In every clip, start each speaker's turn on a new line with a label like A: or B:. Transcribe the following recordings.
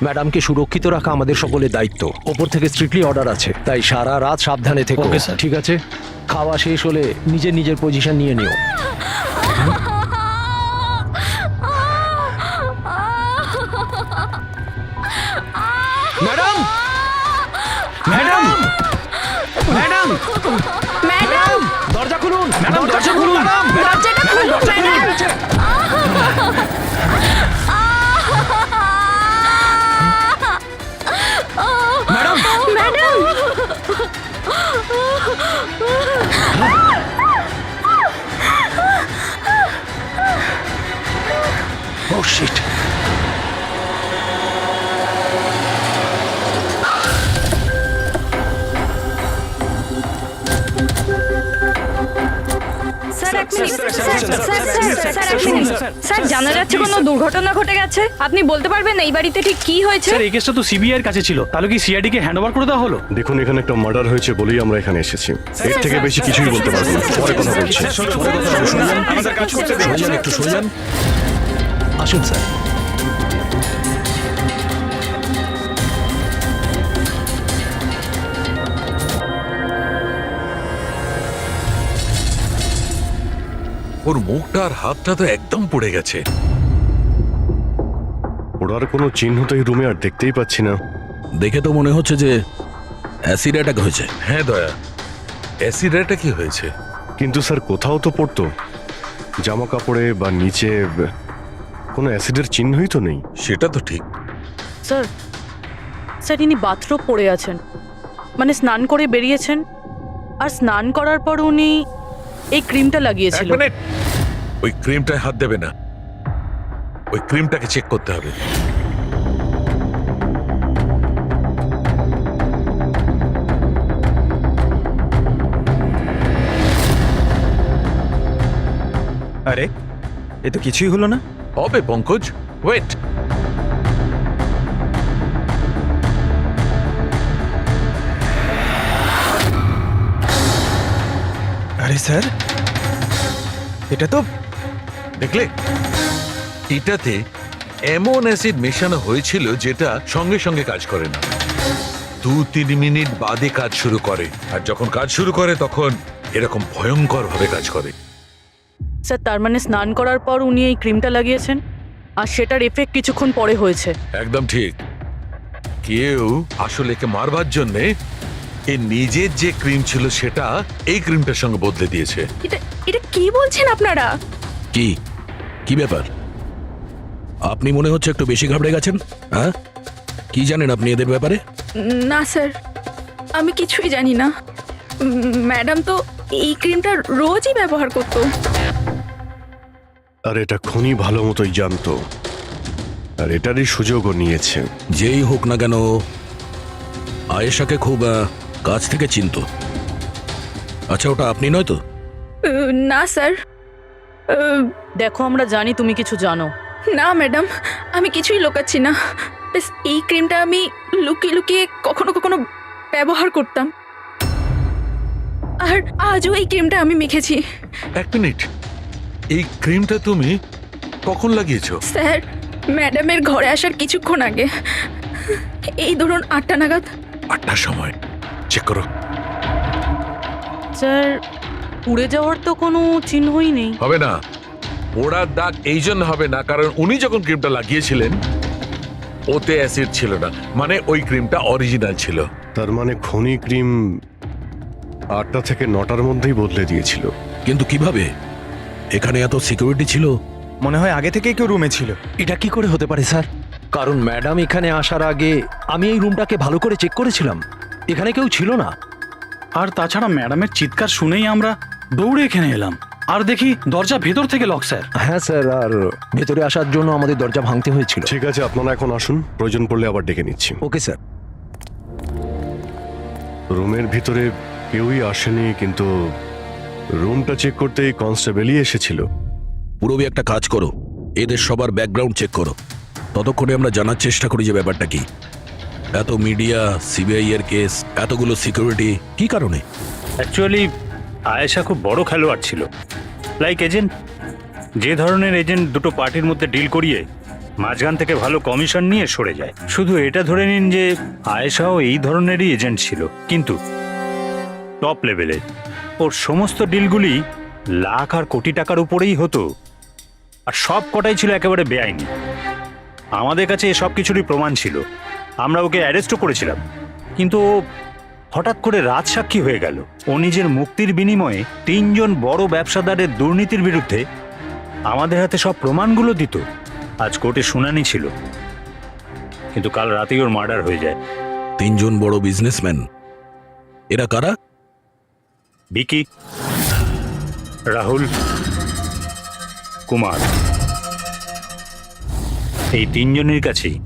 A: ম্যাডামকে সুরক্ষিত রাখা আমাদের সকলের দায়িত্ব। ওপর থেকে স্ট্রিক্টলি অর্ডার আছে, তাই সারা রাত সাবধানে থেকো।
B: Okay, sir.
A: ঠিক আছে? খাওয়া শেষ হলে নিজের নিজের পজিশন নিয়ে নিও। ম্যাডাম, ম্যাডাম, ম্যাডাম,
C: ম্যাডাম
A: দরজা খুলুন, ম্যাডাম দরজা খুলুন,
C: দরজাটা খুলুন ম্যাডাম।
A: ম্যাডাম,
C: ম্যাডাম
A: ও শিট।
C: স্যার এক মিনিট, স্যার এক মিনিট। স্যার জানা যাচ্ছে কোনো দুর্ঘটনা ঘটে গেছে? আপনি বলতে পারবেন এই বাড়িতে ঠিক কি হয়েছে?
B: স্যার এই কেসটা তো সিবিআই এর কাছে ছিল, তাহলে কি সিআইডি কে হ্যান্ড ওভার করে দেওয়া হলো?
D: দেখুন, এখানে একটা মার্ডার হয়েছে বলেই আমরা এখানে এসেছি। এর থেকে বেশি কিছুই বলতে পারবো না। পরে কথা বলছি।
A: একটু সরে যান। আসুন স্যার।
E: ওর মুখটা আর হাতটা তো একদম পুড়ে গেছে।
D: ওরার কোনো চিহ্ন তো এই রুমে আর দেখতেই পাচ্ছি না।
F: দেখে তো মনে হচ্ছে যে অ্যাসিড অ্যাটাক হয়েছে।
E: হ্যাঁ দয়া, অ্যাসিড কি হয়েছে?
D: কিন্তু স্যার কোথাও তো পড়তো জামা কাপড়ে বা নিচে কোনো অ্যাসিডের চিহ্নই তো নেই।
E: সেটা তো ঠিক।
G: স্যার স্যার ইনি বাথরুম পড়ে আছেন, মানে স্নান করে বেরিয়েছেন, আর স্নান করার পর উনি এই ক্রিমটা
E: এক
G: লাগিয়েছিল।
E: মিনিট, ওই ক্রিমটায় হাত দেবে না। ওই ক্রিমটাকে চেক করতে হবে।
H: আরে এ তো কিছুই হলো না।
E: হবে পঙ্কজ, ওয়েট।
H: আরে স্যার, এটা তো
E: দেখলে, এটাতে এমন অ্যাসিড মেশানো হয়েছিল যেটা সঙ্গে সঙ্গে কাজ করে না, 2-3 মিনিট বাদে কাজ শুরু করে। আর যখন কাজ শুরু করে তখন এরকম ভয়ঙ্কর ভাবে কাজ করে।
G: স্যার তার মানে স্নান করার পর উনি এই ক্রিমটা লাগিয়েছেন, আর সেটার এফেক্ট কিছুক্ষণ পরে হয়েছে।
E: একদম ঠিক। কেউ আসলে একে মারবার জন্যে এর নিজের যে ক্রিম ছিল সেটা এই ক্রিমটার সঙ্গে বদলে দিয়েছে।
C: এটা এটা কি বলছেন আপনারা?
F: কি কি ব্যাপার? আপনি মনে হচ্ছে একটু বেশি ঘাবড়ে গেছেন। হ্যাঁ, কি জানেন আপনি এদের ব্যাপারে?
C: না স্যার, আমি কিছুই জানি না। ম্যাডাম তো এই ক্রিমটা রোজই ব্যবহার করতো।
D: আর এটা খনি ভালো মতোই জানতো, আর এটারই সুযোগও নিয়েছে।
F: যেই হোক না কেন, আয়েশাকে খুব কাছ থেকে চিনতো। আচ্ছা, ওটা আপনি নয় তো?
C: না স্যার।
G: দেখো আমরা জানি তুমি কিছু জানো।
C: না ম্যাডাম, আমি কিছুই লুকাচ্ছি না। ব্যাস এই ক্রিমটা আমি লুকিয়ে লুকিয়ে কখনো কখনো ব্যবহার করতাম, আর আজও এই ক্রিমটা আমি মেখেছি।
E: এক মিনিট, এই ক্রিমটা তুমি কখন লাগিয়েছো?
C: স্যার ম্যাডামের ঘরে আসার কিছুক্ষণ আগে, এই ধরুন 8টা নাগাদ।
E: 8টার সময়। চেক করো।
G: স্যার পুড়ে যাওয়ার তো কোনো চিহ্নই নেই।
E: হবে না, পোড়ার দাগ এই জন্য হবে না কারণ উনি যখন ক্রিমটা লাগিয়েছিলেন ওতে অ্যাসিড ছিল না, মানে ওই ক্রিমটা অরিজিনাল ছিল।
D: তার মানে খনি ক্রিম 8টা থেকে 9টার মধ্যেই বদলে দিয়েছিল।
F: কিন্তু কিভাবে? এখানে এত সিকিউরিটি ছিল।
H: মনে হয় আগে থেকেই কেউ রুমে ছিল।
A: এটা কি করে হতে পারে স্যার? কারণ ম্যাডাম এখানে আসার আগে আমি এই রুমটাকে ভালো করে চেক করেছিলাম, এখানে কেউ ছিল না।
B: আর তাছাড়া ম্যাডামের চিৎকার শুনেই আমরা দৌড়ে এখানে এলাম, আর দেখি দরজা ভেতর থেকে লক স্যার।
A: হ্যাঁ স্যার, আর ভেতরে আসার জন্য আমাদের দরজা ভাঙতে হয়েছিল।
D: ঠিক আছে, আপনারা এখন আসুন, প্রয়োজন পড়লে আবার ডেকে নিচ্ছি।
A: Okay sir.
D: রুমের ভিতরে কেউই আসেনি, কিন্তু রুমটা চেক করতেই কনস্টেবলই এসেছিল।
F: পুরবি একটা কাজ করো, এদের সবার ব্যাকগ্রাউন্ড চেক করো। ততক্ষণে আমরা জানার চেষ্টা করি যে ব্যাপারটা কি। এত মিডিয়া, সিবিআই এর কেস, এতগুলো সিকিউরিটি, কি কারণে?
I: অ্যাকচুয়ালি আয়েশা খুব বড় খেলোয়াড় ছিল, লাইক এজেন্ট। যে ধরনের এজেন্ট দুটো পার্টির মধ্যে ডিল করিয়ে মাঝখান থেকে ভালো কমিশন নিয়ে সরে যায়। শুধু এটা ধরে নিন যে আয়েশাও এই ধরনেরই এজেন্ট ছিল, কিন্তু টপ লেভেলের। ওর সমস্ত ডিলগুলি লাখ আর কোটি টাকার উপরেই হতো, আর সব কটাই ছিল একেবারে বেআইনি। আমাদের কাছে এসব কিছুরই প্রমাণ ছিল, আমরা ওকে অ্যারেস্টও করেছিলাম, কিন্তু ও হঠাৎ করে রাজসাক্ষী হয়ে গেল। ও নিজের মুক্তির বিনিময়ে 3 জন বড় ব্যবসাদারের দুর্নীতির বিরুদ্ধে আমাদের হাতে সব প্রমাণগুলো দিত। আজ কোর্টে শুনানি ছিল, কিন্তু কাল রাতেই ওর মার্ডার হয়ে যায়।
F: 3 জন বড় বিজনেসম্যান, এরা কারা?
I: বিকি, রাহুল, কুমার। এই 3 জনের কাছেই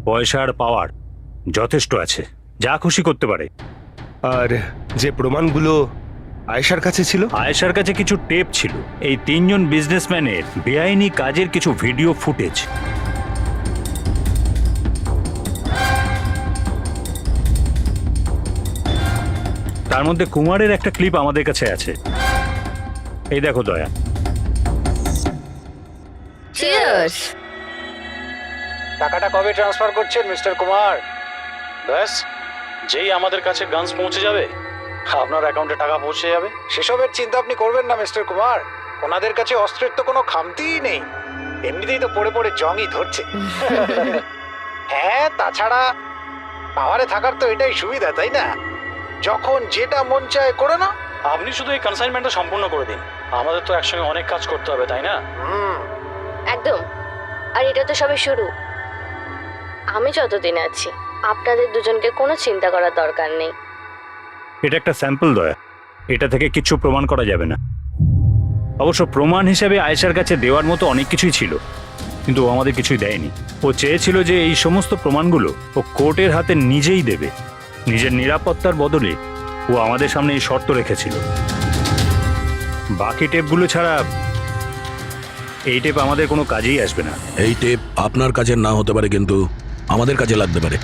I: পয়সা আর পাওয়ার যথেষ্ট আছে, যা খুশি করতে পারে।
D: আর যে প্রমাণগুলো আয়েশার কাছে ছিল,
I: আয়েশার কাছে কিছু টেপ ছিল, এই 3 জন বিজনেসম্যানের বেআইনি কাজের কিছু ভিডিও ফুটেজ। তার মধ্যে কুমারের একটা ক্লিপ আমাদের কাছে আছে, এই দেখো দয়া।
C: চিয়ার্স।
B: টাকাটা কবে ট্রান্সফার করছেন মিস্টার কুমার? ব্যাস, যেই আমাদের কাছে গানস পৌঁছে যাবে আপনার অ্যাকাউন্টে টাকা পৌঁছে যাবে।
J: সেসবের চিন্তা আপনি করবেন না মিস্টার কুমার, ওনাদের কাছে অস্ত্রের তো কোনো খামতিই নেই, এমনিতেই তো পড়ে পড়ে জংই ধরছে। হ্যাঁ, তাছাড়া পাওয়ারে থাকার তো এটাই সুবিধা, তাই না? যখন যেটা মন চায় করে না।
B: আপনি শুধু এই কনসাইনমেন্টটা সম্পূর্ণ করে দিন, আমাদের তো একসঙ্গে অনেক কাজ করতে হবে, তাই না?
K: একদম। আর এটা তো সবে শুরু। আমি যতদিন আছি আপনাদের দুজনকে কোনো চিন্তা করার দরকার নেই।
I: এটা একটা স্যাম্পল দয়া, এটা থেকে কিছু প্রমাণ করা যাবে না। অবশ্য প্রমাণ হিসেবে আয়েশার কাছে দেওয়ার মতো অনেক কিছুই ছিল, কিন্তু ও আমাদের কিছুই দেয়নি। ও চেয়েছিল যে এই সমস্ত প্রমাণগুলো ও কোর্টের হাতে নিজেই দেবে। নিজের নিরাপত্তার বদলে ও আমাদের সামনে এই শর্ত রেখেছিল। বাকি টেপগুলো ছাড়া এই টেপ আমাদের কোনো কাজেই আসবে না।
F: এই টেপ আপনার কাজের না হতে পারে, কিন্তু আমাদের কাজে লাগতে পারে।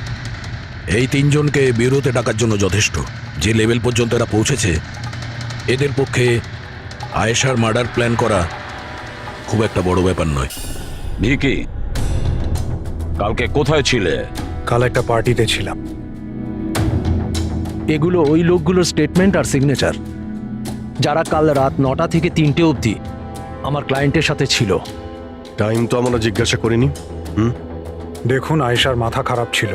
F: এই 3 জনকে বিউরোতে ডাকার জন্য যথেষ্ট। যে লেভেল পর্যন্ত এরা পৌঁছেছে, এদের পক্ষে আয়েশার মার্ডার প্ল্যান করা খুব একটা বড় ব্যাপার নয়।
E: ভিকি, কালকে কোথায় ছিলে?
J: কাল একটা পার্টিতে ছিলাম।
A: এগুলো ওই লোকগুলোর স্টেটমেন্ট আর সিগনেচার, যারা কাল রাত 9টা থেকে 3টে অবধি আমার ক্লায়েন্টের সাথে ছিল।
D: টাইম তো আমরা জিজ্ঞাসা করিনি।
J: দেখুন, আয়েশার মাথা খারাপ ছিল,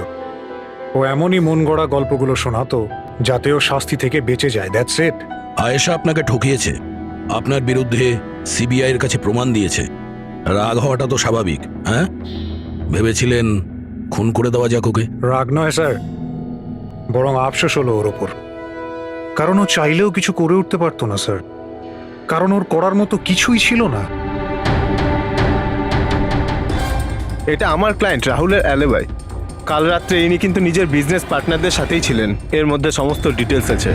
J: ও এমনই মন গড়া গল্পগুলো শোনাতো যাতে ও শাস্তি থেকে বেঁচে যায়। That's it.
F: আয়েশা আপনাকে ঠকিয়েছে, আপনার বিরুদ্ধে সিবিআই এর কাছে প্রমাণ দিয়েছে। রাগ হওয়াটা তো স্বাভাবিক। হ্যাঁ, ভেবেছিলেন খুন করে দেওয়া যাক ওকে?
J: রাগ নয় স্যার, বরং আফসোস হলো ওর ওপর। কারণ ও চাইলেও কিছু করে উঠতে পারতো না স্যার, কারণ ওর করার মতো কিছুই ছিল না।
L: এটা আমার ক্লায়েন্ট রাহুলের অ্যালিবাই। কাল রাত্রে ইনি কিন্তু নিজের বিজনেস পার্টনারদের সাথেই ছিলেন, এর মধ্যে সমস্ত ডিটেলস আছে।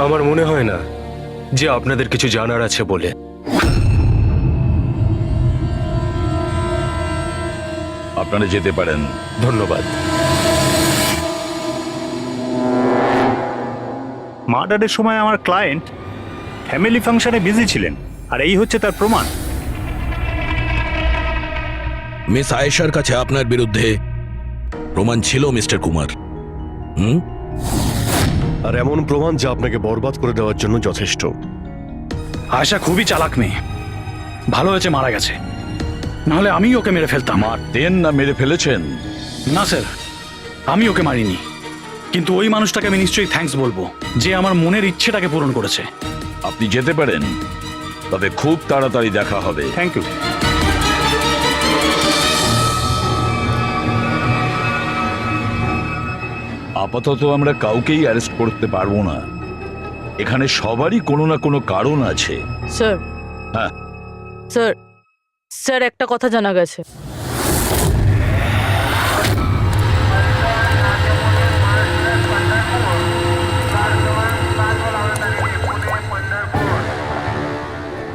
D: আমার মনে হয় না যে আপনাদের কিছু জানার আছে বলে।
E: আপনারা যেতে পারেন।
D: ধন্যবাদ।
I: মার্ডারের সময় আমার ক্লায়েন্ট ফ্যামিলি ফাংশনে বিজি ছিলেন, আর এই হচ্ছে তার প্রমাণ।
F: মিস আয়েশার কাছে আপনার বিরুদ্ধে প্রমাণ ছিল মিস্টার কুমার।
D: আর এমন প্রমাণ যা আপনাকে বরবাদ করে দেওয়ার জন্য যথেষ্ট।
B: আয়েশা খুবই চালাক মেয়ে, ভালো হয়েছে মারা গেছে, নাহলে আমি ওকে মেরে ফেলতাম।
E: মারতেন না মেরে ফেলেছেন?
B: না স্যার, আমি ওকে মারিনি, কিন্তু ওই মানুষটাকে আমি নিশ্চয়ই থ্যাঙ্কস বলবো, যে আমার মনের ইচ্ছেটাকে পূরণ করেছে।
E: আপনি যেতে পারেন, তবে খুব তাড়াতাড়ি দেখা হবে।
I: Thank you.
E: আপাতত আমরা কাউকেই অ্যারেস্ট করতে পারবো না। এখানে সবারই কোনো না কোনো কারণ আছে।
G: স্যার,
E: হ্যাঁ
G: স্যার, স্যার একটা কথা জানা গেছে।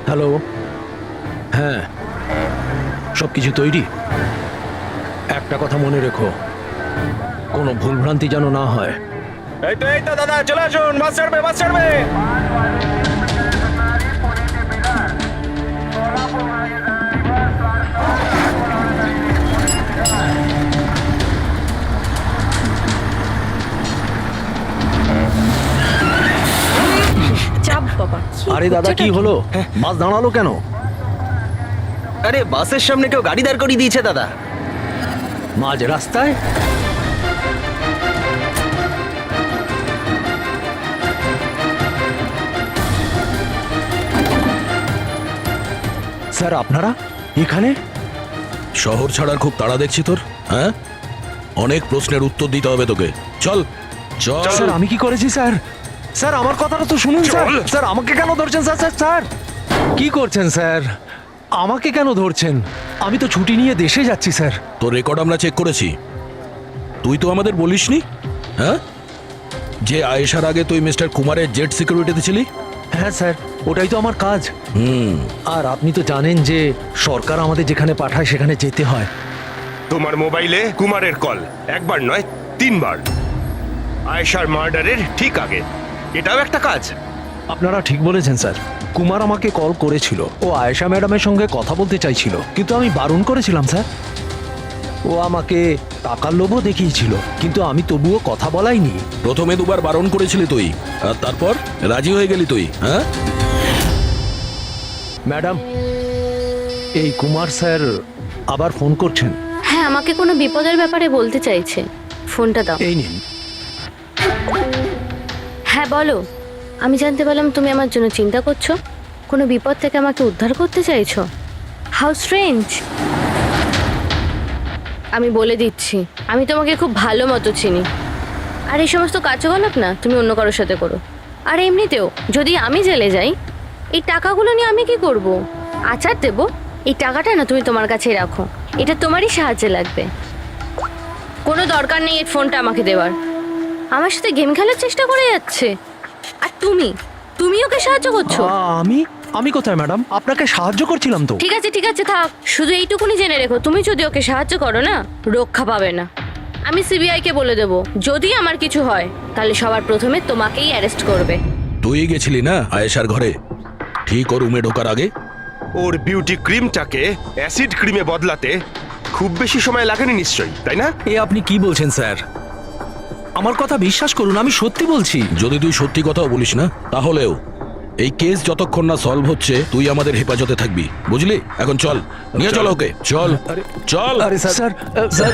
A: হ্যালো, হ্যাঁ, সব কিছু তৈরি। একটা কথা মনে রেখো, কোনো ভুলভ্রান্তি যেন না হয়।
H: এই তো দাদা চলে আসুন, বাস ছাড়বে বাস ছাড়বে।
G: চাপ বাবা।
A: আরে দাদা কি হলো, বাস দাঁড়ালো কেন?
H: আরে বাসের সামনে কেউ গাড়ি দাঁড় করিয়ে দিয়েছে দাদা।
A: মাঝ রাস্তায়? স্যার আপনারা এখানে?
F: শহর ছাড়ার খুব তাড়া দেখছি তোর, হ্যাঁ? অনেক প্রশ্নের উত্তর দিতে হবে তোকে। চল চল।
A: স্যার আমি কি করেছি স্যার? স্যার আমার কথাটা তো শুনুন স্যার। স্যার আমাকে কেন ধরছেন স্যার? স্যার স্যার কি করছেন স্যার? আমাকে কেন ধরছেন? আমি তো ছুটি নিয়ে দেশে যাচ্ছি স্যার।
F: তোর রেকর্ড আমরা চেক করেছি, তুই তো আমাদের বলিসনি, হ্যাঁ, যে আয়েশার আগে তুই মিস্টার কুমারের জেট সিকিউরিটিতে ছিলি।
A: হ্যাঁ স্যার, ওটাই তো আমার কাজ। আর আপনি তো জানেন যে সরকার আমাদের যেখানে পাঠায় সেখানে যেতে হয়।
D: তোমার মোবাইলে কুমারের কল একবার নয় 3 বার, আয়েশার মার্ডারের ঠিক আগে। এটাও একটা কাজ।
A: আপনারা ঠিক বলেছেন স্যার, কুমার আমাকে কল করেছিল, ও আয়েশা ম্যাডামের সঙ্গে কথা বলতে চাইছিল, কিন্তু আমি বারণ করেছিলাম স্যার। ও আমাকে টাকার লোভও দেখিয়েছিল, কিন্তু আমি তবুও কথা বলাইনি।
F: প্রথমে 2 বার বারণ করেছিলি তুই, আর তারপর রাজি হয়ে গেলি তুই, হ্যাঁ?
A: ম্যাডাম, এই কুমার স্যার আবার ফোন করছেন।
K: হ্যাঁ, আমাকে কোনো বিপদের ব্যাপারে বলতে চাইছে। ফোনটা দাও।
A: এই নিন।
K: হ্যাঁ বলো। আমি জানতে পারলাম তুমি আমার জন্য চিন্তা করছো, কোনো বিপদ থেকে আমাকে উদ্ধার করতে চাইছো। How strange. আমি বলে দিচ্ছি, আমি তোমাকে খুব ভালো মতো চিনি। আর এই সমস্ত কার্যকলাপ না তুমি অন্য কারোর সাথে করো। আর এমনিতেও যদি আমি জেলে যাই, এই টাকাগুলো নিয়ে আমি কি করব? আচার দেবো? এই টাকাটা না তুমি তোমার কাছেই রাখো, এটা তোমারই সাহায্যে লাগবে। কোনো দরকার নেই এই ফোনটা আমাকে দেওয়ার। আমার সাথে গেম খেলার চেষ্টা করে যাচ্ছে, আর তুমি ওকে সাহায্য করছো।
A: আমি কোথায় ম্যাডাম? আপনাকে সাহায্য করছিলাম তো।
K: ঠিক আছে থাক, শুধু এইটুকুনি জেনে রেখো, তুমি যদি ওকে সাহায্য করো না, রক্ষা পাবে না। আমি সিবিআই কে বলে দেবো, যদি আমার কিছু হয় তাহলে সবার প্রথমে তোমাকেই অ্যারেস্ট করবে।
F: তুই গেছিলি না আয়েশার ঘরে ঠিক ওর রুমে ঢোকার আগে?
D: ওর বিউটি ক্রিমটাকে অ্যাসিড ক্রিমে বদলাতে খুব বেশি সময় লাগেনি নিশ্চয়ই, তাই না?
A: এ আপনি কি বলছেন স্যার? আমার কথা বিশ্বাস করুন, আমি সত্যি বলছি।
F: যদি তুই সত্যি কথাও বলিস না, তাহলেও এই কেস যতক্ষণ না সলভ হচ্ছে তুই আমাদের হেফাজতে থাকবি, বুঝলি? এখন চল, নিয়ে চল ওকে, চল চল।
A: আরে স্যার স্যার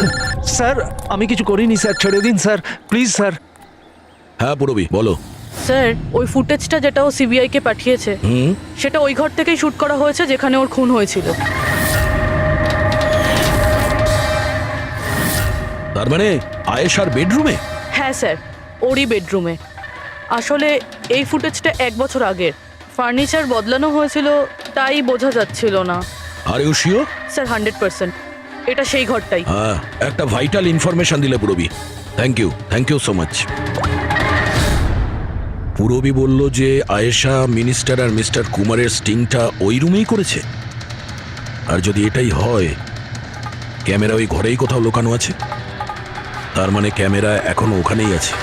A: স্যার আমি কিছু করিনি স্যার, ছেড়ে দিন স্যার, প্লিজ স্যার।
F: হ্যাঁ পুরবি বলো।
G: স্যার ওই ফুটেজটা যেটা ও সিবিআই কে পাঠিয়েছে, সেটা ওই ঘর থেকেই শুট করা হয়েছে যেখানে ওর খুন হয়েছিল।
F: তার মানে আয়েশার বেডরুমে?
G: হ্যাঁ স্যার, ওরই বেডরুমে। আসলে এই ফুটেজটা 1 বছর আগের, ফার্নিচার বদলানো হয়েছিল তাই বোঝা যাচ্ছিল না।
F: Are you sure?
G: স্যার 100%, এটা সেই ঘরটাই।
F: হ্যাঁ, একটা ভাইটাল ইনফরমেশন দিলে Purabi, thank you so much. Purabi বলল যে আয়েশা মিনিস্টার আর মিস্টার কুমারের স্টিংটা ওই রুমেই করেছে। আর যদি এটাই হয়, ক্যামেরা ওই ঘরেই কোথাও লুকানো আছে, তার মানে ক্যামেরা এখনো ওখানেই আছে।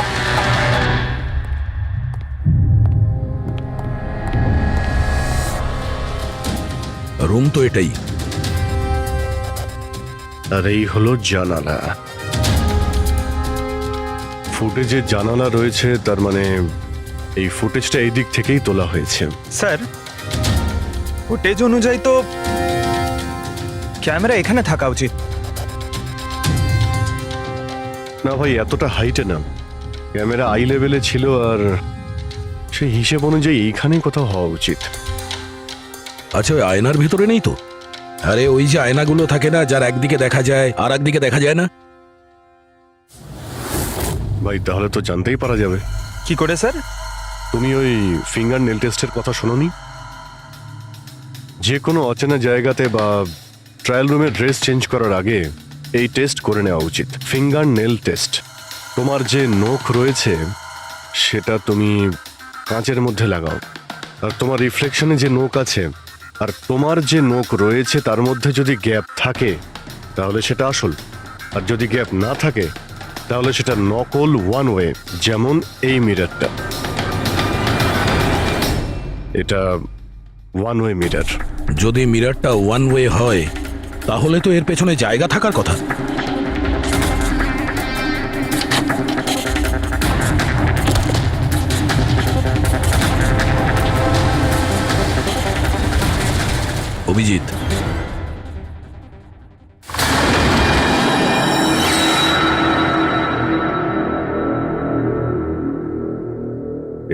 F: রুম তো এটাই।
D: আর এই হলো জানালা। ফুটেজে জানালা রয়েছে, তার মানে এই ফুটেজটা এই দিক থেকেই তোলা হয়েছে।
H: স্যার ফুটেজ অনুযায়ী তো ক্যামেরা এখানে থাকা উচিত।
D: না ভাই, এতটা হাইটে না, ক্যামেরা আই লেভেলে ছিল, আর সেই হিসেব অনুযায়ী এইখানেই কোথাও হওয়া উচিত।
F: আচ্ছা, ওই আয়নার ভিতরে নেই তো? আরে ওই যে আয়নাগুলো থাকে না, যার একদিকে দেখা যায় আর একদিকে দেখা যায় না।
D: ভাই তাহলে তো জানতেই পারা যাবে।
H: কি করে স্যার?
D: তুমি ওই ফিঙ্গার নেল টেস্টের কথা শোনোনি? যে কোনো অচেনা জায়গাতে বা ট্রায়াল রুমে ড্রেস চেঞ্জ করার আগে এই টেস্ট করে নেওয়া উচিত, ফিঙ্গার নেল টেস্ট। তোমার যে নখ রয়েছে সেটা তুমি কাঁচের মধ্যে লাগাও, আর তোমার রিফ্লেকশনে যে নখ আছে আর তোমার যে নখ রয়েছে তার মধ্যে যদি গ্যাপ থাকে তাহলে সেটা আসল, আর যদি গ্যাপ না থাকে তাহলে সেটা নকল ওয়ান ওয়ে, যেমন এই মিররটা। এটা ওয়ান ওয়ে মিরর।
F: যদি মিররটা ওয়ান ওয়ে হয় তাহলে তো এর পেছনে জায়গা থাকার কথা। অভিজিৎ,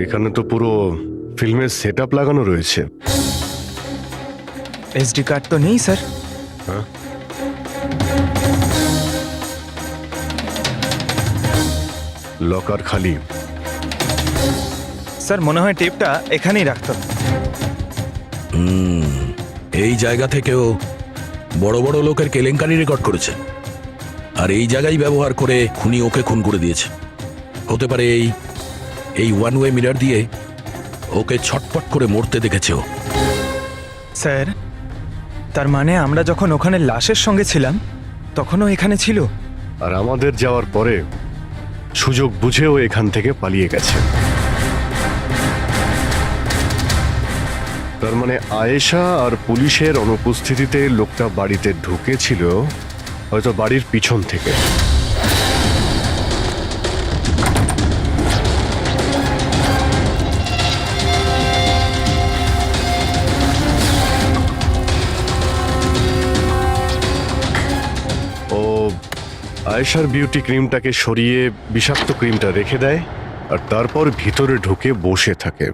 D: এখানে তো পুরো ফিল্মের সেট আপ লাগানো রয়েছে।
H: এসডি কার্ড তো নেই স্যার।
D: লকার খালি।
H: স্যার মনে হয় টেপটা এখানেই রাখতাম।
F: এই জায়গা থেকেও বড় বড় লোকের কেলেঙ্কারি রেকর্ড করেছে, আর এই জায়গায় ব্যবহার করে খুনি ওকে খুন করে দিয়েছে। হতে পারে এই ওয়ান ওয়ে মিরর দিয়ে ওকে ছটপট করে মরতে দেখেছে ও।
H: স্যার তার মানে আমরা যখন ওখানে লাশের সঙ্গে ছিলাম তখনও এখানে ছিল।
D: আর আমাদের যাওয়ার পরে সুযোগ বুঝেও এখান থেকে পালিয়ে গেছে। তার মানে আয়েশা আর পুলিশের অনুপস্থিতিতে লোকটা বাড়িতে ঢুকেছিল, হয়তো বাড়ির পিছন থেকে। ও আয়েশার বিউটি ক্রিমটাকে সরিয়ে বিষাক্ত ক্রিমটা রেখে দেয়, আর তারপর ভিতরে ঢুকে বসে থাকে।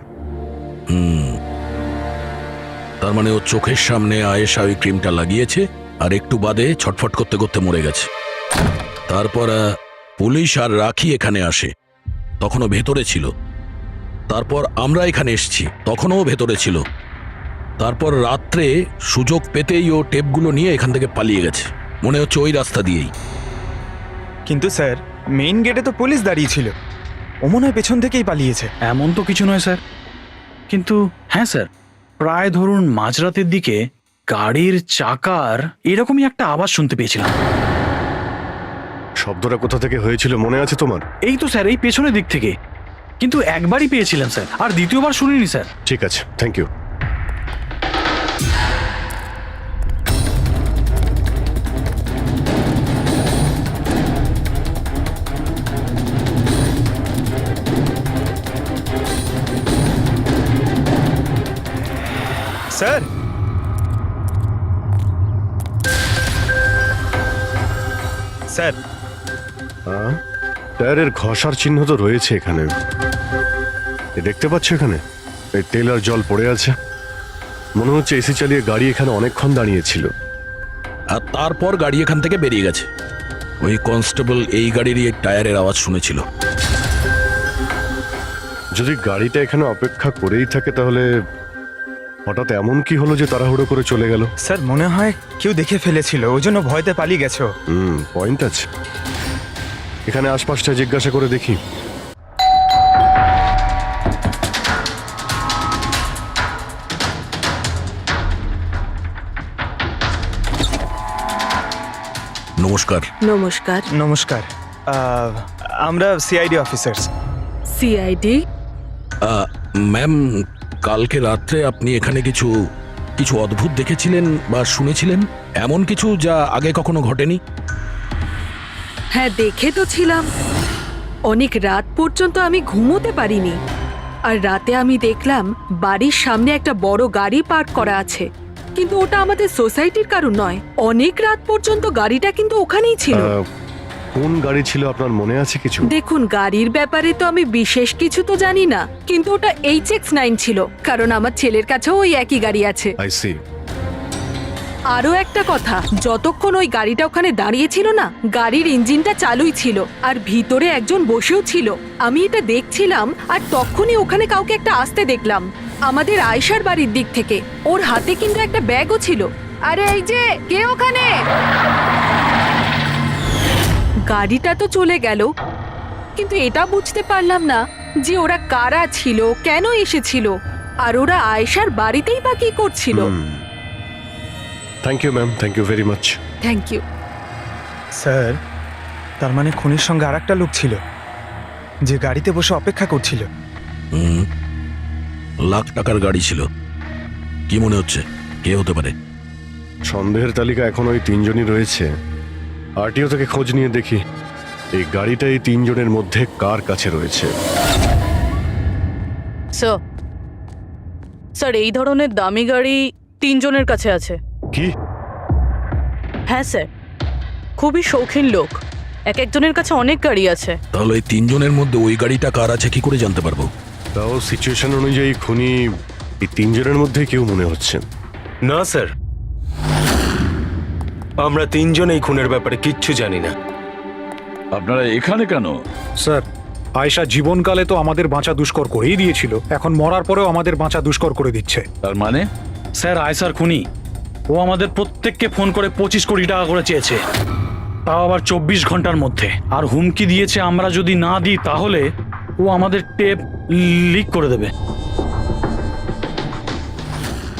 F: তার মানে ও চোখের সামনে আয়েশা ওই ক্রিমটা লাগিয়েছে, আর একটু বাদে ছটফট করতে করতে মরে গেছে। তারপর পুলিশ আর রাখি এখানে আসে, তখনও ভেতরে ছিল। তারপর আমরা এখানে এসেছি, তখনও ও ভেতরে ছিল। তারপর রাত্রে সুযোগ পেতেই ও টেপগুলো নিয়ে এখান থেকে পালিয়ে গেছে, মনে হচ্ছে ওই রাস্তা দিয়েই।
H: কিন্তু স্যার মেইন গেটে তো পুলিশ দাঁড়িয়ে ছিল, ও মনে হয় পেছন থেকেই পালিয়েছে।
B: এমন তো কিছু নয় স্যার, কিন্তু হ্যাঁ স্যার, প্রায় ধরুন মাঝরাতের দিকে গাড়ির চাকার এরকমই একটা আওয়াজ শুনতে পেয়েছিলাম।
D: শব্দটা কোথা থেকে হয়েছিল মনে আছে তোমার?
B: এই তো স্যার, এই পেছনের দিক থেকে, কিন্তু একবারই পেয়েছিলাম স্যার, আর দ্বিতীয়বার শুনিনি স্যার।
D: ঠিক আছে, থ্যাংক ইউ।
H: স্যার স্যার
D: টায়ারের ঘষার চিহ্ন তো রয়েছে এখানে, দেখতে পাচ্ছ এখানে এই তেল আর জল পড়ে আছে। মনে হচ্ছে এসি চালিয়ে গাড়ি এখানে অনেকক্ষণ দাঁড়িয়েছিল।
F: আর তারপর গাড়ি এখান থেকে বেরিয়ে গেছে। ওই কনস্টেবল এই গাড়িরই এক টায়ারের আওয়াজ শুনেছিল।
D: যদি গাড়িটা এখানে অপেক্ষা করেই থাকে তাহলে হঠাৎ এমন কি হলো যে তাড়াহুড়ো করে চলে গেল?
H: স্যার মনে হয় কেউ দেখে ফেলেছিল, ওই জন্য ভয়তে পালিয়ে গেছো।
D: পয়েন্ট আছে। এখানে আশপাশটা জিজ্ঞাসা করে দেখি।
F: নমস্কার।
G: নমস্কার।
H: নমস্কার, আমরা সিআইডি অফিসার্স।
G: সিআইডি?
F: ম্যাম, কালকে রাত্রে আপনি এখানে কিছু কিছু অদ্ভুত দেখেছিলেন বা শুনেছিলেন, এমন কিছু যা আগে কখনো ঘটেনি?
G: হ্যাঁ, দেখে তো ছিলাম। অনেক রাত পর্যন্ত আমি ঘুমোতে পারিনি। আর রাতে আমি দেখলাম বাড়ির সামনে একটা বড় গাড়ি পার্ক করা আছে, কিন্তু ওটা আমাদের সোসাইটির কারণ নয়। অনেক রাত পর্যন্ত গাড়িটা কিন্তু ওখানেই ছিল।
D: কোন গাড়ি ছিল আপনার মনে আছে কিছু?
G: দেখুন, গাড়ির ব্যাপারে তো আমি বিশেষ কিছু তো জানি না, কিন্তু ওটা HX9 ছিল, কারণ আমার ছেলের কাছেও ওই একই গাড়ি আছে।
D: I see.
G: আরো একটা কথা, যতক্ষণ ওই গাড়িটা ওখানে দাঁড়িয়ে ছিল না, গাড়ির ইঞ্জিনটা চালুই ছিল, আর ভিতরে একজন বসেও ছিল। আমি এটা দেখছিলাম, আর তখনই ওখানে কাউকে একটা আসতে দেখলাম আমাদের আয়েশার বাড়ির দিক থেকে। ওর হাতে কিন্তু একটা ব্যাগও ছিল। আরে এই যে, কে ওখানে? গাড়িটা তো চলে গেল, কিন্তু এটা বুঝতে পারলাম না যে ওরা কারা ছিল, কেন এসেছিল, আর ওরা আয়েশার বাড়িতেই বা কি করছিল।
D: Thank you ma'am, thank you very much.
G: Thank you.
H: Sir তার মানে খুনির সঙ্গে আর একটা লোক ছিল যে গাড়িতে বসে অপেক্ষা করছিল।
F: হুম, লাখ টাকার গাড়ি ছিল। কি মনে হচ্ছে কে হতে পারে?
D: সন্দেহের তালিকা এখন ওই তিনজনই রয়েছে। আরটিও থেকে খোঁজ নিয়ে দেখি এই গাড়িটা এই তিনজনের মধ্যে কার কাছে রয়েছে।
G: স্যার এই ধরনের দামি গাড়ি তিনজনের কাছে আছে।
D: কি?
G: হ্যাঁ স্যার, খুবই শৌখিন লোক, এক একজনের কাছে অনেক গাড়ি আছে।
F: তাহলে এই তিনজনের মধ্যে ওই গাড়িটা কার আছে কি করে জানতে পারবো?
D: তাও সিচুয়েশন অনুযায়ী খুনি এই তিনজনের মধ্যে কেউ মনে হচ্ছে।
L: না স্যার, আমরা তিনজন এই খুনের ব্যাপারে কিচ্ছু জানি না।
E: আপনারা এখানে কেন?
J: স্যার, আয়েশা জীবনকালে তো আমাদের বাঁচা দুষ্কর করেই দিয়েছিল, এখন মরার পরেও আমাদের বাঁচা দুষ্কর করে দিচ্ছে।
E: তার মানে
B: স্যার আয়সার খুনি ও আমাদের প্রত্যেককে ফোন করে 25 কোটি টাকা করে চেয়েছে, তাও আবার 24 ঘন্টার মধ্যে। আর হুমকি দিয়েছে আমরা যদি না দিই তাহলে ও আমাদের টেপ লিক করে দেবে।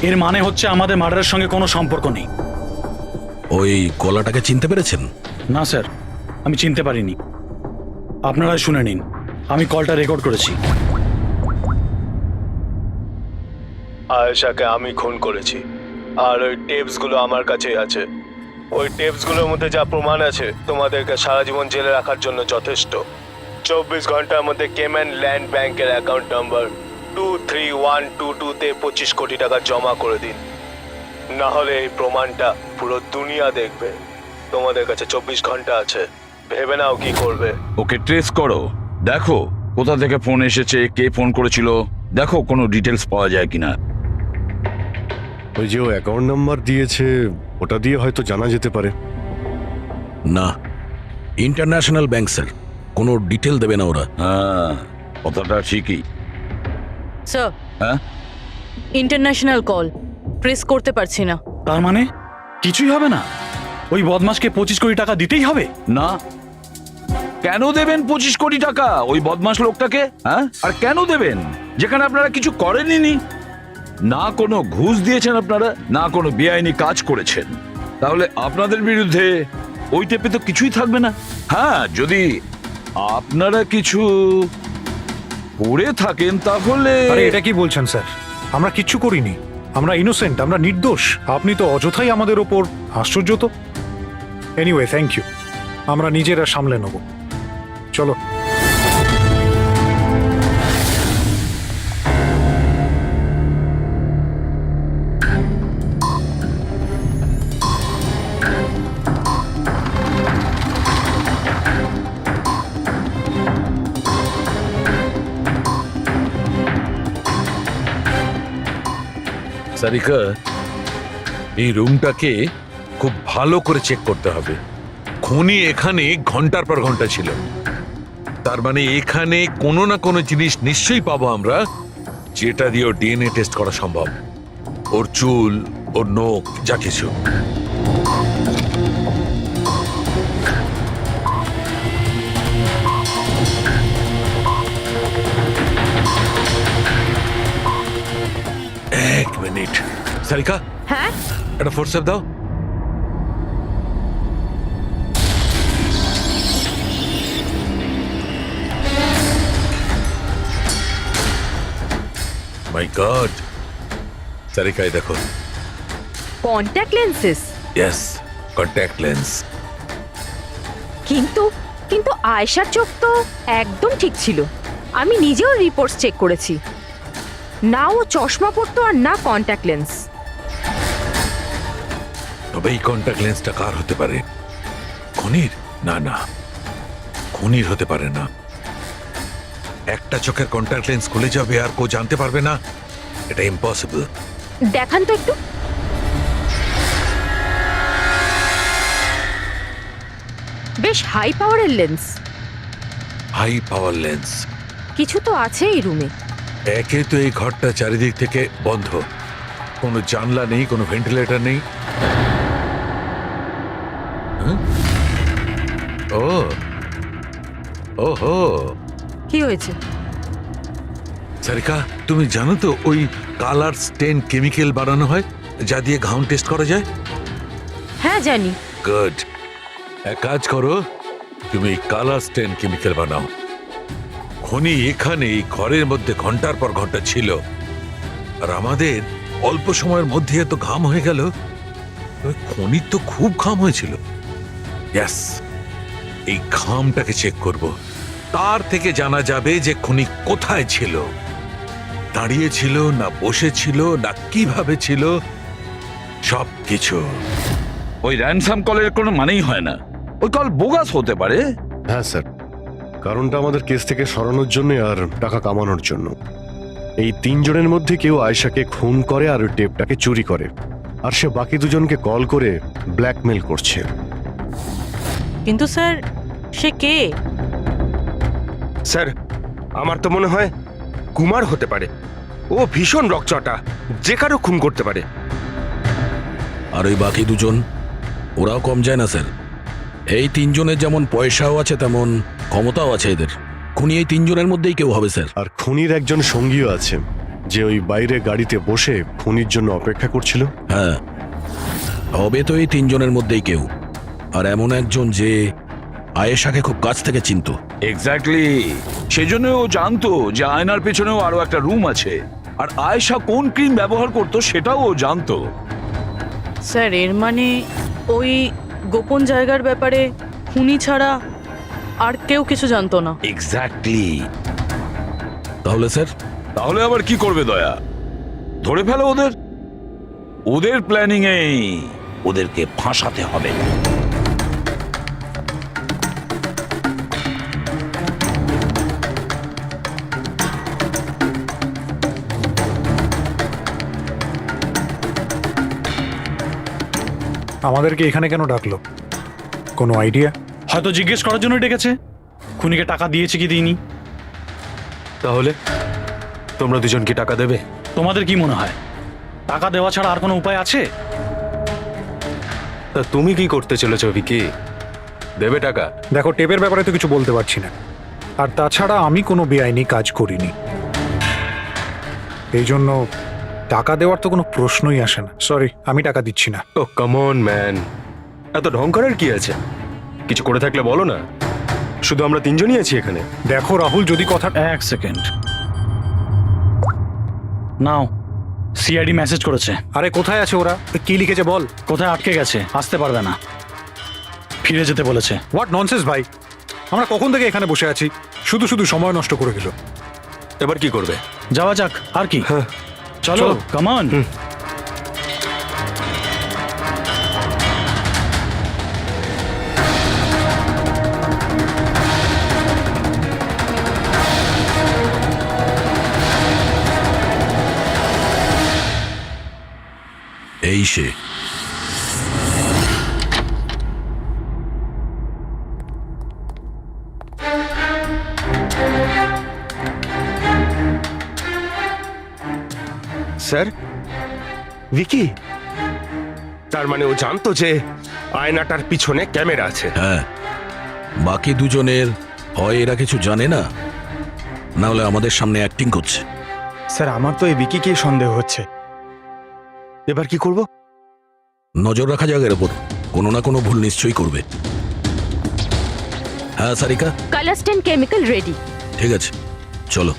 B: এর মানে হচ্ছে আমাদের মার্ডারের সঙ্গে কোনো সম্পর্ক নেই।
F: ওই গলাটাকে চিনতে পেরেছেন?
B: না স্যার, আমি চিনতে পারিনি। আপনারা শুনে নিন, আমি কলটা রেকর্ড করেছি।
L: আয়েশাকে আমি খুন করেছি, আর ওই টেপসগুলো আমার কাছেই আছে। ওই টেপসগুলোর মধ্যে যা প্রমাণ আছে তোমাদেরকে সারা জীবন জেলে রাখার জন্য যথেষ্ট। 24 ঘন্টার মধ্যে কেম্যান ল্যান্ড ব্যাংকের অ্যাকাউন্ট নাম্বার 23122-তে 25 কোটি টাকা জমা করে দিন, না হলে এই প্রমাণটা পুরো দুনিয়া দেখবে। তোমাদের কাছে 24 ঘন্টা আছে, ভেবে নাও কি করবে।
E: ওকে ট্রেস করো, দেখো কোথা থেকে ফোন এসেছে, কে ফোন করেছিল, দেখো কোনো ডিটেলস পাওয়া যায় কিনা।
D: ওই যে ও অ্যাকাউন্ট নাম্বার দিয়েছে ওটা দিয়ে হয়তো জানা যেতে পারে।
F: না, ইন্টারন্যাশনাল ব্যাংক স্যার, কোনো ডিটেল দেবে না ওরা।
E: হ্যাঁ, কথাটা ঠিকই।
G: স্যার,
E: হ্যাঁ,
G: ইন্টারন্যাশনাল কল, প্রেস করতে পারছি না।
B: তার মানে কিছুই হবে না? ওই বদমাসকে 25 কোটি টাকা দিতেই হবে?
E: না। কেন দেবেন 25 কোটি টাকা ওই বদমাশ লোকটাকে? হ্যাঁ, আর কেন দেবেন যেখানে আপনারা কিছু করেননি? না কোনো ঘুষ দিয়েছেন আপনারা, না কোনো বেআইনি কাজ করেছেন। তাহলে আপনাদের বিরুদ্ধে ওই টেপে তো কিছুই থাকবে না। হ্যাঁ, যদি আপনারা কিছু করে থাকেন তাহলে।
J: আরে এটা কি বলছেন স্যার? আমরা কিচ্ছু করিনি, আমরা ইনোসেন্ট, আমরা নির্দোষ। আপনি তো অযথাই আমাদের ওপর। আশ্চর্য তো। এনিওয়ে, থ্যাংক ইউ, আমরা নিজেরা সামলে নেব। চলো।
E: সারিকা, এই রুমটাকে খুব ভালো করে চেক করতে হবে। খুনি এখানে ঘন্টার পর ঘন্টা ছিল, তার মানে এখানে কোনো না কোনো জিনিস নিশ্চয়ই পাবো আমরা, যেটা দিয়ে ওর ডিএনএ টেস্ট করা সম্ভব। ওর চুল, ওর নখ, যা কিছু। এক মিনিট সারিকা,
G: হ্যাঁ,
E: একটা ফোর্সেপ দাও। মাই গড, সারিকা এই দেখো।
G: Contact lenses.
E: Yes, contact lens.
C: কিন্তু কিন্তু আয়েশার চোখ তো একদম ঠিক ছিল। আমি নিজেও রিপোর্টস চেক করেছি, না ও চশমা পরতো আর না কন্ট্যাক্ট লেন্স।
E: তবে এই কন্ট্যাক্ট লেন্সটা কার হতে পারে? খুনির? না না, খুনির হতে পারে না। একটা চোখের কন্ট্যাক্ট লেন্স খুলে যাবে আর কেউ জানতে পারবে না, এটা ইম্পসিবল।
C: দেখান তো একটু। বেশ হাই পাওয়ারের লেন্স।
E: High power lens?
C: কিছু তো আছে এই রুমে।
E: একে তো এই ঘরটা চারিদিক থেকে বন্ধ, কোনো জানলা নেই, কোনো ভেন্টিলেটর নেই। হুম? ও ওহো,
G: কি হয়েছে?
E: সারিকা, তুমি জানো তো ওই কালার স্টেন কেমিক্যাল বানানো হয় যা দিয়ে ঘাম টেস্ট করা যায়?
C: হ্যাঁ জানি।
E: গুড। এক কাজ করো, তুমি কালার স্টেন কেমিক্যাল বানাও। খনি এখানে এই ঘরের মধ্যে ঘন্টার পর ঘন্টা ছিল, আর আমাদের অল্প সময়ের মধ্যে এত ঘাম হয়ে গেল। ওই খনির তো খুব ঘাম হয়েছিল। ইয়েস, এই ঘামটাকে চেক করব, তার থেকে জানা যাবে যে খনি কোথায় ছিল, দাঁড়িয়ে ছিল না বসে ছিল না কিভাবে ছিল, সবকিছু।
M: ওই র্যানসাম কলের কোনো মানেই হয় না, ওই কল বোগাস হতে পারে।
D: হ্যাঁ স্যার, কারণটা আমাদের কেস থেকে সরানোর জন্য আর টাকা কামানোর জন্য। এই তিনজনের মধ্যে কেউ আয়েশাকে খুন করে আর ওই টেপটাকে চুরি করে, আর সে বাকি দুজনকে কল করে ব্ল্যাকমেল করছে।
G: কিন্তু স্যার, সে কে?
N: স্যার, আমার তো মনে হয় কুমার হতে পারে। ও ভীষণ রকচটা, যে কারো খুন করতে পারে।
F: আর ওই বাকি দুজন, ওরাও কম যায় না স্যার। এই তিনজনের যেমন পয়সাও আছে তেমন ক্ষমতাও আছে এদের। খুনি এই তিনজনের মধ্যেই কেউ হবে স্যার।
D: আর খুনির একজন সঙ্গীও আছে, যে ওই বাইরে গাড়িতে বসে খুনির জন্য অপেক্ষা করছিল।
F: হ্যাঁ, হবে তো এই তিনজনের মধ্যেই কেউ। আর এমন একজন যে আয়েশাকে খুব কাছ থেকে চিনত।
M: এক্স্যাক্টলি, সেজন্য ও জানতো যে আয়নার পেছনেও আরো একটা রুম আছে, আর আয়েশা কোন ক্রিম ব্যবহার করতো সেটাও ও জানতো।
G: স্যার, এর মানে ওই গোপন জায়গার ব্যাপারে খুনি ছাড়া আর কেউ কিছু জানতো না।
M: এক্স্যাক্টলি।
F: তাহলে স্যার?
M: তাহলে আবার কি করবে দয়া? ধরে ফেলো ওদের। ওদের প্ল্যানিং এই, ওদেরকে ফাঁসাতে হবে।
J: আমাদেরকে এখানে কেন ডাকলো? কোনো আইডিয়া?
B: হয়তো জিজ্ঞেস করার জন্য ডেকেছে, খুনিকে টাকা দিয়েছে কি দিইনি।
H: তাহলে তোমরা দুজন কি টাকা দেবে?
B: তোমাদের কি মনে হয় টাকা দেওয়া ছাড়া আর কোনো উপায় আছে?
H: তা তুমি কি করতে চলেছো ভিকি? দেবে টাকা?
J: দেখো, টেপের ব্যাপারে তো কিছু বলতে পারছি না, আর তাছাড়া আমি কোনো বেআইনি কাজ করিনি, এই জন্য টাকা দেওয়ার তো কোনো প্রশ্নই আসে না। সরি, আমি টাকা দিচ্ছি না।
H: ও কাম অন ম্যান, এত ঢং করার কি আছে? কিছু করে থাকলে বলো না, শুধু আমরা তিনজনই আছি এখানে। দেখো রাহুল, যদি কথা...
B: এক সেকেন্ড, নাও। সিআইডি মেসেজ করেছে।
J: আরে কোথায় আছে ওরা? কি লিখেছে বল।
B: কোথায় আটকে গেছে, আসতে পারবে না, ফিরে যেতে বলেছে।
J: হোয়াট ননসেন্স ভাই, আমরা কখন থেকে এখানে বসে আছি, শুধু শুধু সময় নষ্ট করে দিল। এবার কি করবে?
B: যাওয়া যাক, আর কি। চলো, কাম অন।
F: এই সে।
N: স্যার, ভিকি, তার মানে ও জানতো যে আয়নাটার পিছনে ক্যামেরা আছে।
F: হ্যাঁ, বাকি দুজনের হয় এরা কিছু জানে না, না হলে আমাদের সামনে অ্যাক্টিং করছে।
H: স্যার, আমার তো এই বিকিকে সন্দেহ হচ্ছে।
N: এবার কি করব?
F: নজর রাখা যাক এর ওপর, কোনো না কোনো ভুল নিশ্চয়ই করবে। হ্যাঁ সারিকা,
C: কালার স্টেন কেমিক্যাল রেডি।
F: ঠিক আছে, চলো।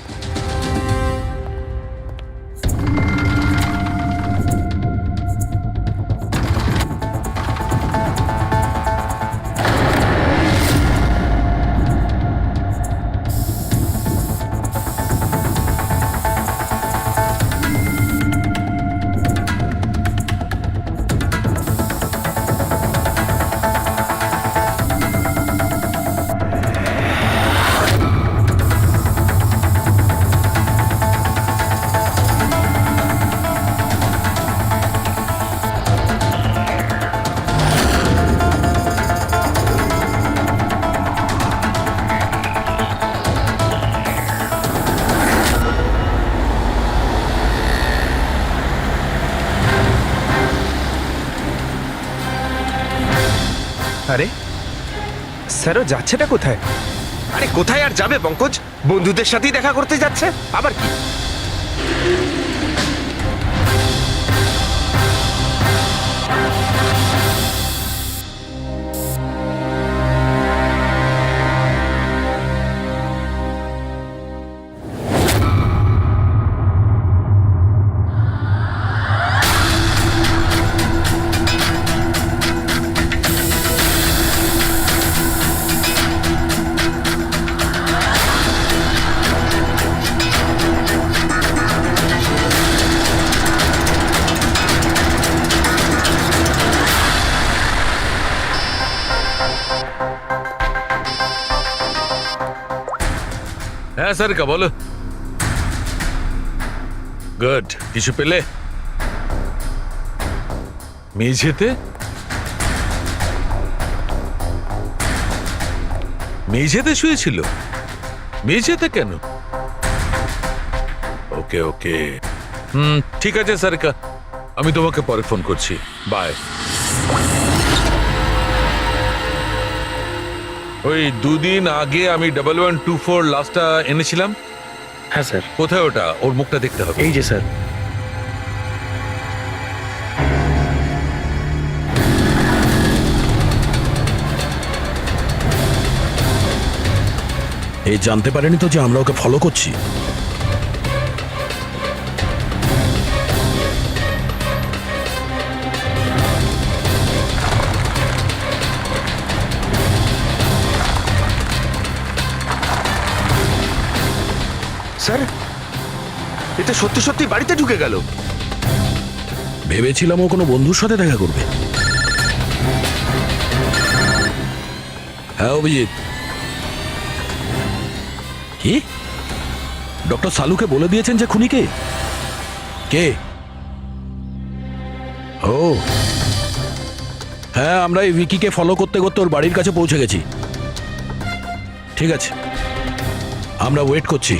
H: আরে স্যারও যাচ্ছেটা কোথায়?
N: আরে কোথায় আর যাবে পঙ্কজ, বন্ধুদের সাথেই দেখা করতে যাচ্ছে, আবার কি?
E: হ্যাঁ সারিকা বলো। গুড, কিছু পেলে? মেঝেতে? মেঝেতে শুয়েছিল? মেঝেতে কেন? ওকে ওকে, ঠিক আছে সারিকা, আমি তোমাকে পরে ফোন করছি। বাই। ওই 2 দিন আগে আমি 1124 লাস্টটা এনেছিলাম।
B: হ্যাঁ স্যার।
E: কোথায় ওটা? ওর মুখটা দেখতে হবে।
B: এই যে স্যার।
F: এই জানতে পারেনি তো যে আমরা ওকে ফলো করছি?
N: স্যার, এটা সত্যি সত্যি বাড়িতে ঢুকে গেল।
F: ভেবেছিলাম ও কোনো বন্ধুর সাথে দেখা করবে। হ্যাঁ অভিজিৎ। কি? ডক্টর সালুকে বলে দিয়েছেন যে খুনি কে? কে? ও হ্যাঁ, আমরা এই ভিকিকে ফলো করতে করতে ওর বাড়ির কাছে পৌঁছে গেছি। ঠিক আছে, আমরা ওয়েট করছি।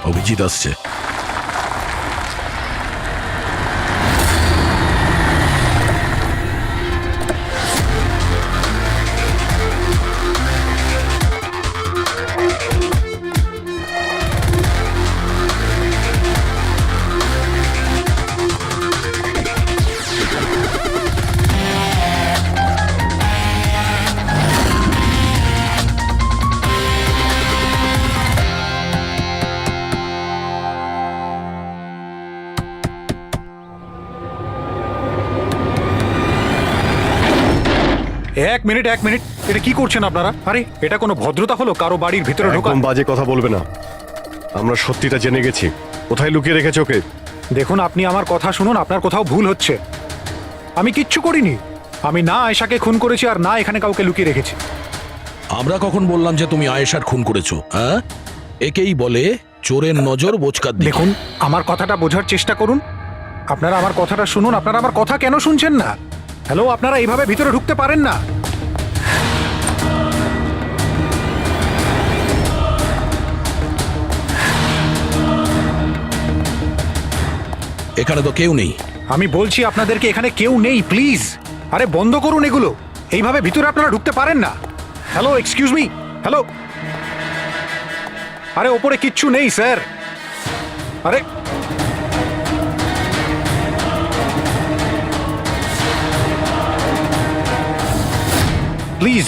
F: অভিজিৎ আসছে।
J: এক মিনিট, এটা কি করছেন আপনারা? আরে এটা কোনো ভদ্রতা হলো কারো বাড়ির ভিতরে ঢোকা?
D: একদম বাজে কথা বলবে না। আমরা সত্যিটা জেনে গেছি। কোথায় লুকিয়ে রেখেছো ওকে?
J: দেখুন, আপনি আমার কথা শুনুন, আপনার কোথাও ভুল হচ্ছে। আমি কিচ্ছু করিনি। আমি না আয়েশাকে খুন করেছি আর না এখানে কাউকে লুকিয়ে রেখেছি।
F: আমরা কখন বললাম যে তুমি আয়েশার খুন করেছো? হ্যাঁ, একেই বলে চোরের নজর বোচকার দিকে।
J: দেখুন, আমার কথাটা বোঝার চেষ্টা করুন। আপনারা আমার কথাটা শুনুন। আপনারা আমার কথা কেন শুনছেন না? হ্যালো, আপনারা এইভাবে ভিতরে ঢুকতে পারেন না।
F: এখানে তো কেউ নেই।
J: আমি বলছি আপনাদেরকে এখানে কেউ নেই, প্লিজ। আরে বন্ধ করুন এগুলো। এইভাবে ভিতরে আপনারা ঢুকতে পারেন না। Hello, excuse me, hello. আরে ওপরে কিচ্ছু নেই স্যার। আরে প্লিজ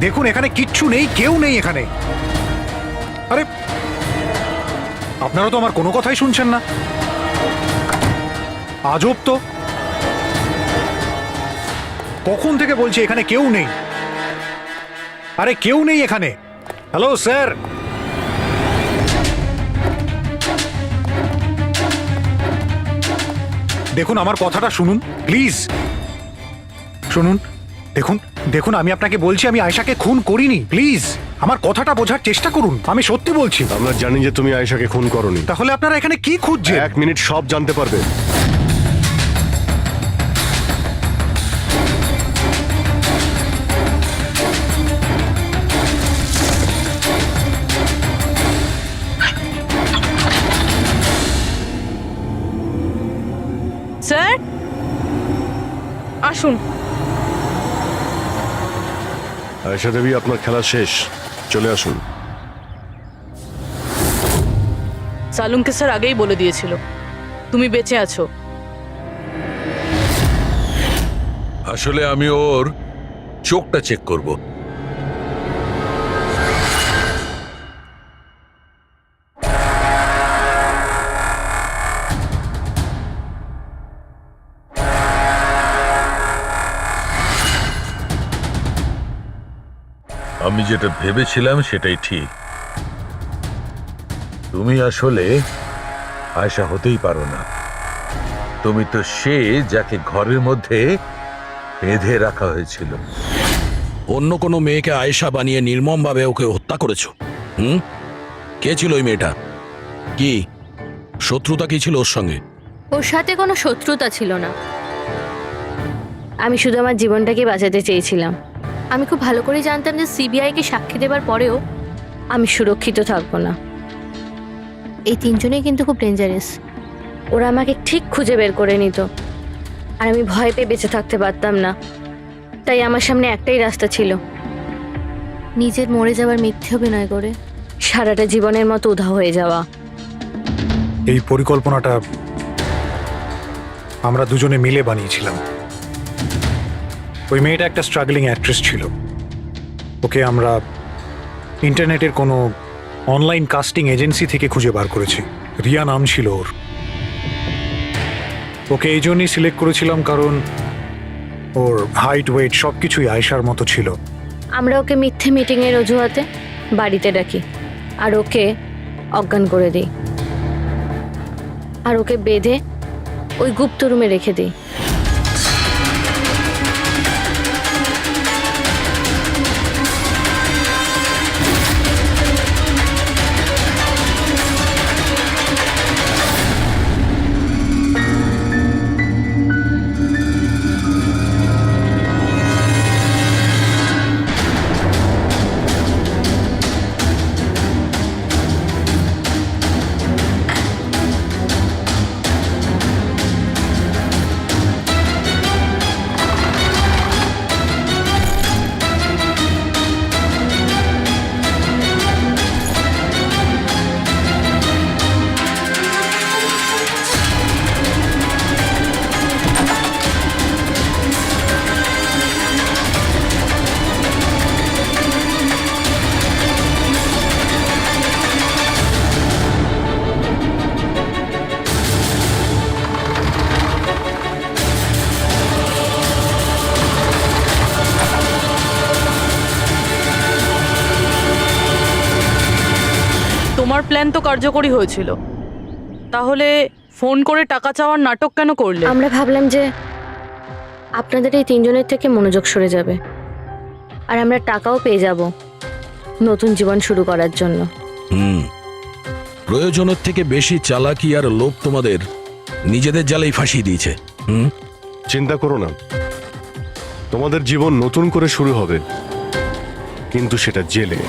J: দেখুন, এখানে কিচ্ছু নেই, কেউ নেই এখানে। আরে আপনারা তো আমার কোনো কথাই শুনছেন না। আজব তো, কখন থেকে বলছি এখানে কেউ নেই। আরে কেউ নেই এখানে। Hello sir. দেখুন, আমার কথাটা শুনুন প্লিজ। শুনুন, দেখুন দেখুন, আমি আপনাকে বলছি আমি আয়েশাকে খুন করিনি। প্লিজ আমার কথাটা বোঝার চেষ্টা করুন। আমি সত্যি বলছি।
D: আমরা জানি যে তুমি আয়েশাকে খুন করোনি।
J: তাহলে আপনারা এখানে কি খুঁজছেন?
D: 1 মিনিট, সব জানতে পারবে।
C: স্যার আসুন।
D: আয়েশা দেবী, আপনার খেলা শেষ, চলে আসুন।
G: সালুমকে স্যার আগেই বলে দিয়েছিল তুমি বেঁচে আছো।
E: আসলে আমি ওর চোখটা চেক করব। আমি যেটা ভেবেছিলাম সেটাই ঠিক। তুমি আসলে আয়েশা হতেই পারো না। তুমি তো সে যাকে ঘরের মধ্যে বেঁধে রাখা হয়েছিল।
F: অন্য কোনো মেয়েকে আয়েশা বানিয়ে নির্মমভাবে ওকে হত্যা করেছো। হুম, কে ছিল ওই মেয়েটা? কি শত্রুতা কি ছিল ওর সঙ্গে?
K: ওর সাথে কোনো শত্রুতা ছিল না। আমি শুধু আমার জীবনটাকে বাঁচাতে চেয়েছিলাম। আমি খুব ভালো করে জানতাম যে সিবিআইকে সাক্ষী দেবার পরেও আমি সুরক্ষিত থাকবো না। এই তিনজনেই কিন্তু খুব ডেঞ্জারাস। ওরা আমাকে ঠিক খুঁজে বের করে নিত, আর আমি ভয় পেয়ে বেঁচে থাকতে পারতাম না। তাই আমার সামনে একটাই রাস্তা ছিল, নিজের মরে যাওয়ার মিথ্যে অভিনয় করে সারাটা জীবনের মতো উধাও হয়ে যাওয়া।
J: এই পরিকল্পনাটা আমরা দুজনে মিলে বানিয়েছিলাম। ওই মেয়েটা একটা স্ট্রাগলিং অ্যাক্ট্রেস ছিল। ওকে আমরা ইন্টারনেটের কোনো অনলাইন কাস্টিং এজেন্সি থেকে খুঁজে বার করেছি। রিয়া নাম ছিল ওর। ওকে এই জন্যই সিলেক্ট করেছিলাম কারণ ওর হাইট, ওয়েট সব কিছুই আয়েশার মতো ছিল।
K: আমরা ওকে মিথ্যে মিটিংয়ের অজুহাতে বাড়িতে ডাকি, আর ওকে অজ্ঞান করে দিই, আর ওকে বেঁধে ওই গুপ্ত রুমে রেখে দিই।
G: তোমার প্ল্যান তো কার্যকরী হয়েছিল, তাহলে ফোন করে টাকা চাওয়ার নাটক কেন করলে?
K: আমরা ভাবলাম যে আপনাদের এই তিনজনের থেকে মনোযোগ সরে যাবে, আর আমরা টাকাও পেয়ে যাব নতুন জীবন শুরু করার জন্য।
F: প্রয়োজনের থেকে বেশি চালাকি আর লোভ তোমাদের নিজেদের জালেই ফাঁসিয়ে দিয়েছে।
D: চিন্তা করো না, তোমাদের জীবন নতুন করে শুরু হবে, কিন্তু সেটা জেলে।